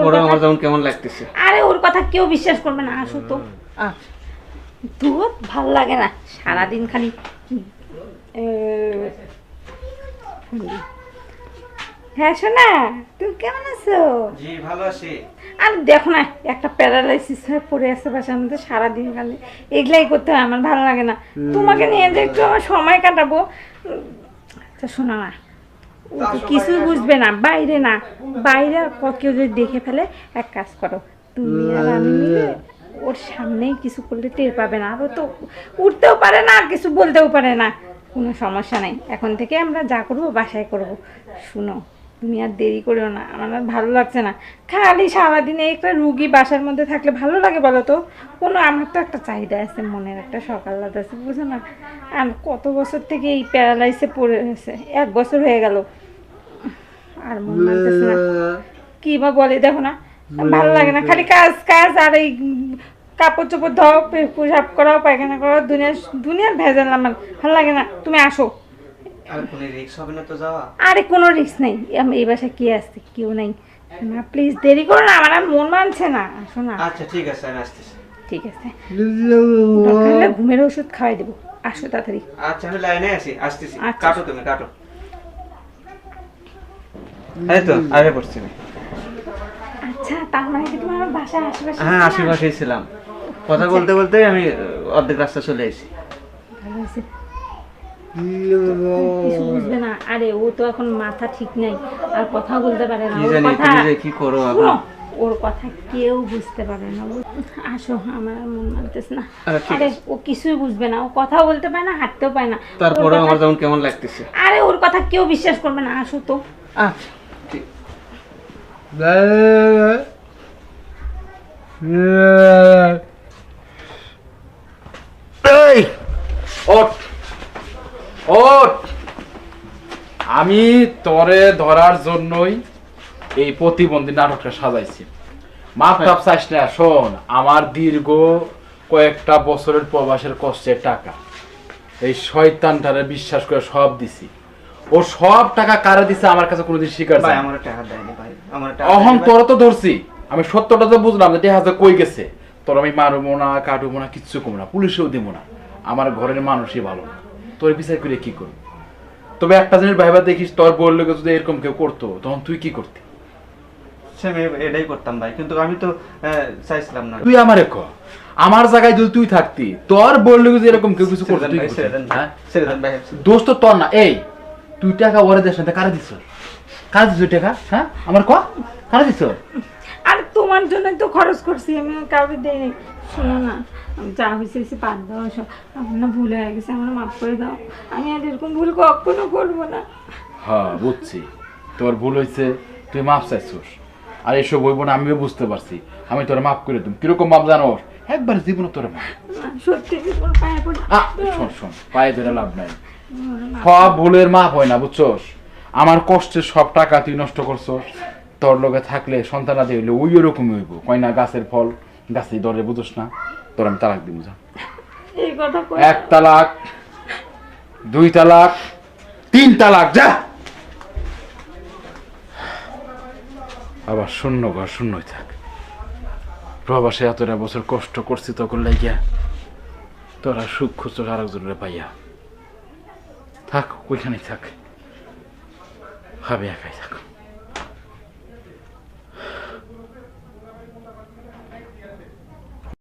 ওরা আমার যেমন কেমন লাগতেছে। আরে ওর কথা কেউ বিশ্বাস করবে না, আসো তো। তোর ভাল লাগে না সারাদিন খালি হ্যাঁ শোনা, তুমি কেমন আছো? জি ভালো আছি। আর দেখো না, একটা প্যারালাইসিস হয়ে পড়ে আছে বাসার মধ্যে, সারাদিন খালি এগুলাই করতে হয়, আমার ভালো লাগে না। তোমাকে নিয়ে যে একটু আমার সময় কাটাবো। আচ্ছা শোনা না, ও তো কিছুই বুঝবে না, বাইরে না, বাইরে কেউ যদি দেখে ফেলে, এক কাজ করো, তুমি আর আমি মিলে ওর সামনেই কিছু করলে টের পাবে না। আর ও তো উঠতেও পারে না, আর কিছু বলতেও পারে না, কোনো সমস্যা নাই। এখন থেকে আমরা যা করবো বাসায় করব। শুনো, তুমি আর দেরি করিও না, আমার আর ভালো লাগছে না। খালি সারাদিনে একটা রুগী বাসার মধ্যে থাকলে ভালো লাগে বলো তো? কোনো আমার তো একটা চাহিদা আছে, মনের একটা সকালাত আছে, বুঝো না? আর কত বছর থেকে এই প্যারালাইসে পড়ে আছে, 1 বছর হয়ে গেল, আর মন মানতেছে না। কি বা বলে দেখো না, ভালো লাগে না, খালি কাজ কাজ। আর এই কাপড় চোপড় ধোও, পেশাব করাও, পায়খানা করাও, দুনিয়ার ভেজাল, আমার ভালো লাগে না। তুমি আসো। আর কোনো রিস্ক হবে না তো যাওয়া? আরে কোনো রিস্ক নেই, এই বাসায় কে আসছে? কেউ নাই না, প্লিজ দেরি করো না, আমার আর মন মানছে না। আসো না। আচ্ছা ঠিক আছে, আমি আসতেছি। ঠিক আছে, দরকার হলে ঘুমের ওষুধ খাওয়াই দেবো, আসো তাড়াতাড়ি। আচ্ছা আমি লাইনে আছি, আসতেছি। আচ্ছা। কাটো তুমি, কাটো। এই তো আগে পড়ছি আমি। আচ্ছা, তার মানে কি তুমি আমার বাসায় আশেপাশে? হ্যাঁ আশেপাশেই ছিলাম, কথা বলতে বলতে আমি অর্ধেক রাস্তা চলে এসেছি। ভালো হয়েছে। কিছু বুঝবে না, আরে ও তো এখন মাথা ঠিক নাই, আর কথা বলতে পারে না। কি ওর জানি কথা তুমি যে কি করো এখন। শোনো, ওর কথা কেউ বুঝতে পারে না। আসো, আমার আর মন মানতেছে না। ঠিক আরে আছে। ও কিছুই বুঝবে না, ও কথাও বলতে পারে না, হাঁটতেও পারে না। তারপরে ওর আমার কথা- যেমন কেমন লাগতেছে। আরে ওর কথা কেউ বিশ্বাস করবে না, আসো তো। আচ্ছা ঠিক। এই ওঠ ওঠ, আমি তরে ধরার জন্যই এই প্রতিবন্ধী নাটকটা সাজাইছি। মাপ টাপ চাইস না। শোন, আমার দীর্ঘ কয়েকটা বছরের প্রবাসের কষ্টের টাকা এই শয়তানটারে বিশ্বাস করে সব দিছি। ও সব টাকা কারে দিছে আমার কাছে কোনোদিন স্বীকার ভাই যায় না। আমার টাকা দেয়নি ভাই, আমার টাকা অহং দেয়নি ভাই। তোরা তো ধরছি, আমি সত্যটা তো বুঝলাম যে টেহাজে কই গেছে। তোর আমি মারবো না, কাটবো না, কিচ্ছু করবো না, পুলিশেও দিব না, আমার ঘরের মানুষই ভালো না, তোর বিচার করে কি করবি? তবে একটা জিনিস ভাইবা দেখিস, তোর বললে যদি এরকম কেউ করতো তখন তুই কি করতি? আমি এটাই করতাম ভাই, কিন্তু আমি তো চাইছিলাম না। তুই আমারে ক, আমার জায়গায় যদি তুই থাকতি, তোর বললে যদি এরকম কেউ কিছু করতো, ছেড়ে দেন তুই ভাই, কি ছেড়ে দেন করতি? ভাই, হ্যাঁ? ছেড়ে দেন ভাই। দোষ তো তোর না। এই তুই টাকা ওরে দেশ না, কারে দিছ? কারে দিছ টাকা? হ্যাঁ আমার ক, কারে দিছ? আর তোমার জন্যই তো খরচ করছি, আমি কাউকে দেয়নি। শোনো না, আমি যা হয়েছে বাদ দাও, আমার না ভুল হয়ে গেছে, আমার মাফ করে দাও। আমি আর এরকম ভুল কখনো করবো না। হ্যাঁ বুঝছি, তোর ভুল হয়েছে, তুই মাপ চাইছিস। আর এসব হইব না, আমিও বুঝতে পারছি। আমি তোর মাফ করে দিম। কিরকম মাপ জানোস? একবার জীবন তোর মাপ। না, সত্যি তোমার পায়ে পড়ি। শোন শোন, পায়ে ধরে লাভ নাই। সব ভুলের মাপ হয় না, বুঝছস? আমার কষ্টের সব টাকা তুই নষ্ট করছস। তোর লগে থাকলে সন্তানাদি হইলে ওই ওরকমই হইব। কয় না গাছের ফল গাছেই ধরে, বুঝছ না? তোর আমি তালাক দিব, যা। এই কথা কই। 1 তালাক, 2 তালাক, 3 তালাক, যা। আবার শূন্য ঘর শূন্যই থাক। প্রবাসে এতটা বছর কষ্ট করছি তখন লাগিয়া, তোরা সুখ খুঁজছ আরেকজনের পাইয়া। থাক, ওইখানেই থাক, ভাবে একাই থাক।